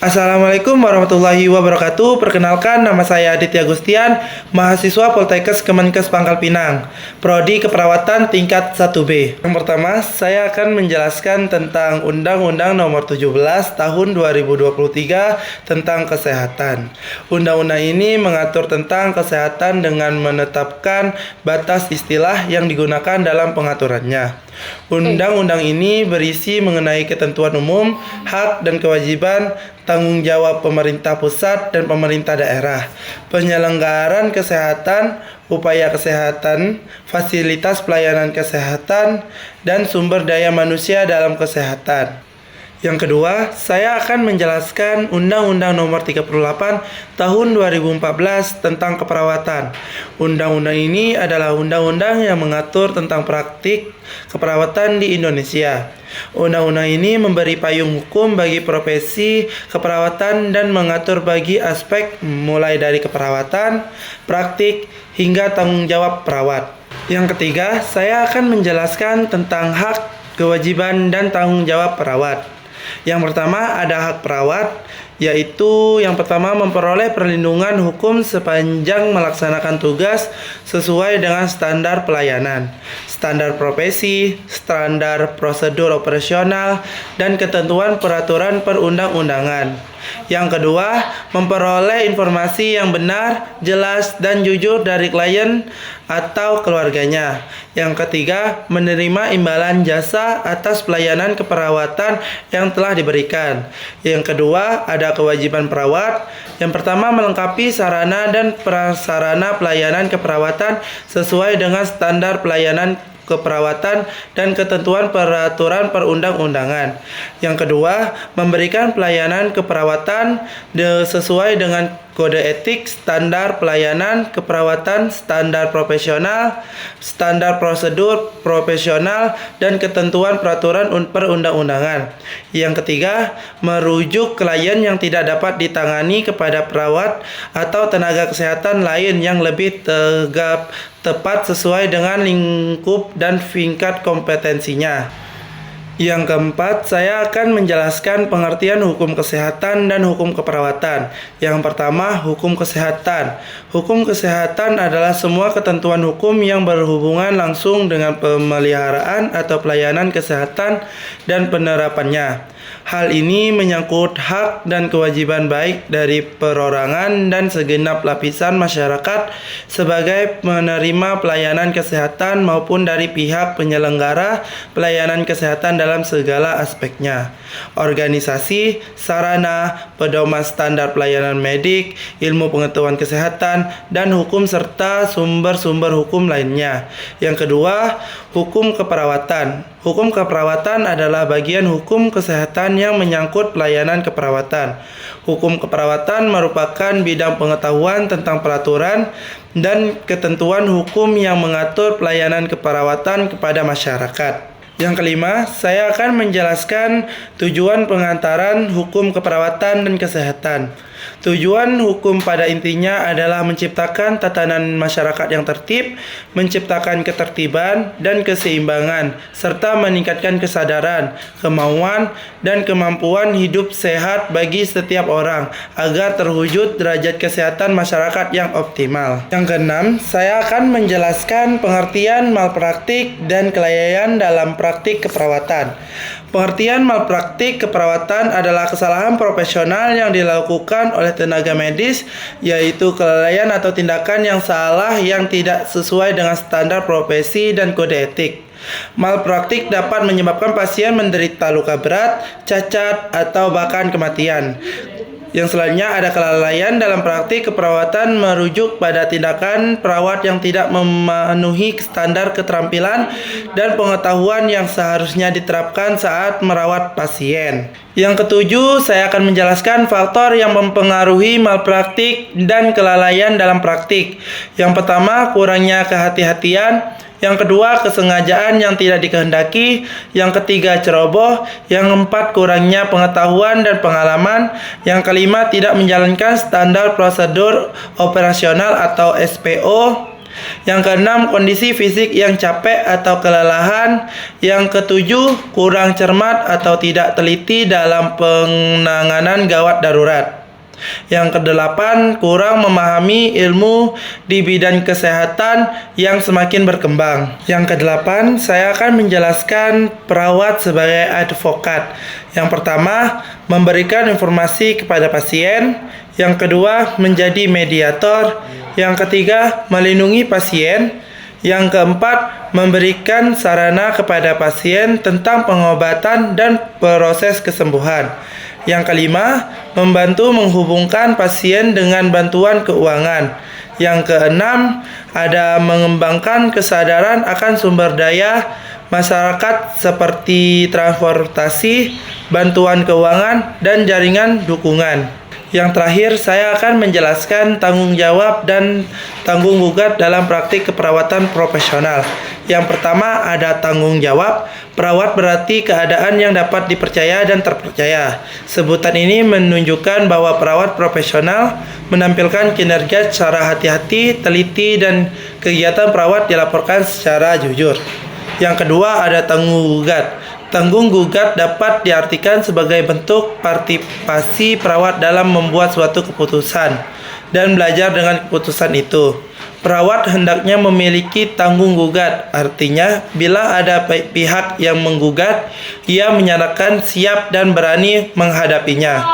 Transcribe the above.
Assalamualaikum warahmatullahi wabarakatuh. Perkenalkan, nama saya Aditya Gustian, mahasiswa Poltekkes Kemenkes Pangkal Pinang, Prodi Keperawatan tingkat 1B. Yang pertama, saya akan menjelaskan tentang Undang-Undang Nomor 17 Tahun 2023 tentang kesehatan. Undang-undang ini mengatur tentang kesehatan dengan menetapkan batas istilah yang digunakan dalam pengaturannya. Undang-undang ini berisi mengenai ketentuan umum, hak dan kewajiban, tanggung jawab pemerintah pusat dan pemerintah daerah, penyelenggaraan kesehatan, upaya kesehatan, fasilitas pelayanan kesehatan, dan sumber daya manusia dalam kesehatan. Yang kedua, saya akan menjelaskan Undang-Undang Nomor 38 Tahun 2014 tentang keperawatan. Undang-undang ini adalah undang-undang yang mengatur tentang praktik keperawatan di Indonesia. Undang-undang ini memberi payung hukum bagi profesi keperawatan dan mengatur bagi aspek mulai dari keperawatan, praktik, hingga tanggung jawab perawat. Yang ketiga, saya akan menjelaskan tentang hak, kewajiban, dan tanggung jawab perawat. Yang pertama ada hak perawat, yaitu yang pertama memperoleh perlindungan hukum sepanjang melaksanakan tugas sesuai dengan standar pelayanan, standar profesi, standar prosedur operasional, dan ketentuan peraturan perundang-undangan. Yang kedua, memperoleh informasi yang benar, jelas, dan jujur dari klien atau keluarganya. Yang ketiga, menerima imbalan jasa atas pelayanan keperawatan yang telah diberikan. Yang kedua, ada kewajiban perawat. Yang pertama, melengkapi sarana dan prasarana pelayanan keperawatan sesuai dengan standar pelayanan keperawatan dan ketentuan peraturan perundang-undangan. Yang kedua, memberikan pelayanan keperawatan sesuai dengan kode etik, standar pelayanan keperawatan, standar profesional, standar prosedur profesional, dan ketentuan peraturan perundang-undangan. Yang ketiga, merujuk klien yang tidak dapat ditangani kepada perawat atau tenaga kesehatan lain yang lebih tepat sesuai dengan lingkup dan tingkat kompetensinya. Yang keempat, saya akan menjelaskan pengertian hukum kesehatan dan hukum keperawatan. Yang pertama, hukum kesehatan. Hukum kesehatan adalah semua ketentuan hukum yang berhubungan langsung dengan pemeliharaan atau pelayanan kesehatan dan penerapannya. Hal ini menyangkut hak dan kewajiban baik dari perorangan dan segenap lapisan masyarakat sebagai penerima pelayanan kesehatan maupun dari pihak penyelenggara pelayanan kesehatan dalam segala aspeknya. Organisasi, sarana, pedoman standar pelayanan medik, ilmu pengetahuan kesehatan, dan hukum serta sumber-sumber hukum lainnya. Yang kedua, hukum keperawatan. Hukum keperawatan adalah bagian hukum kesehatan yang menyangkut pelayanan keperawatan. Hukum keperawatan merupakan bidang pengetahuan tentang peraturan dan ketentuan hukum yang mengatur pelayanan keperawatan kepada masyarakat. Yang kelima, saya akan menjelaskan tujuan pengantaran hukum keperawatan dan kesehatan. Tujuan hukum pada intinya adalah menciptakan tatanan masyarakat yang tertib, menciptakan ketertiban dan keseimbangan, serta meningkatkan kesadaran, kemauan, dan kemampuan hidup sehat bagi setiap orang agar terwujud derajat kesehatan masyarakat yang optimal. Yang keenam, saya akan menjelaskan pengertian malpraktik dan kelalaian dalam praktik keperawatan. Pengertian malpraktik keperawatan adalah kesalahan profesional yang dilakukan oleh tenaga medis, yaitu kelalaian atau tindakan yang salah yang tidak sesuai dengan standar profesi dan kode etik. Malpraktik dapat menyebabkan pasien menderita luka berat, cacat, atau bahkan kematian. Yang selanjutnya ada kelalaian dalam praktik keperawatan merujuk pada tindakan perawat yang tidak memenuhi standar keterampilan dan pengetahuan yang seharusnya diterapkan saat merawat pasien. Yang ketujuh, saya akan menjelaskan faktor yang mempengaruhi malpraktik dan kelalaian dalam praktik. Yang pertama, kurangnya kehati-hatian. Yang kedua, kesengajaan yang tidak dikehendaki. Yang ketiga, ceroboh. Yang keempat, kurangnya pengetahuan dan pengalaman. Yang kelima, tidak menjalankan standar prosedur operasional atau SPO. Yang keenam, kondisi fisik yang capek atau kelelahan. Yang ketujuh, kurang cermat atau tidak teliti dalam penanganan gawat darurat. Yang kedelapan, kurang memahami ilmu di bidang kesehatan yang semakin berkembang. Yang kedelapan, saya akan menjelaskan perawat sebagai advokat. Yang pertama, memberikan informasi kepada pasien. Yang kedua, menjadi mediator. Yang ketiga, melindungi pasien. Yang keempat, memberikan sarana kepada pasien tentang pengobatan dan proses kesembuhan. Yang kelima, membantu menghubungkan pasien dengan bantuan keuangan. Yang keenam, ada mengembangkan kesadaran akan sumber daya masyarakat seperti transportasi, bantuan keuangan, dan jaringan dukungan. Yang terakhir, saya akan menjelaskan tanggung jawab dan tanggung gugat dalam praktik keperawatan profesional. Yang pertama, ada tanggung jawab. Perawat berarti keadaan yang dapat dipercaya dan terpercaya. Sebutan ini menunjukkan bahwa perawat profesional menampilkan kinerja secara hati-hati, teliti, dan kegiatan perawat dilaporkan secara jujur. Yang kedua, ada tanggung gugat. Tanggung gugat dapat diartikan sebagai bentuk partisipasi perawat dalam membuat suatu keputusan dan belajar dengan keputusan itu. Perawat hendaknya memiliki tanggung gugat, artinya bila ada pihak yang menggugat, ia menyatakan siap dan berani menghadapinya.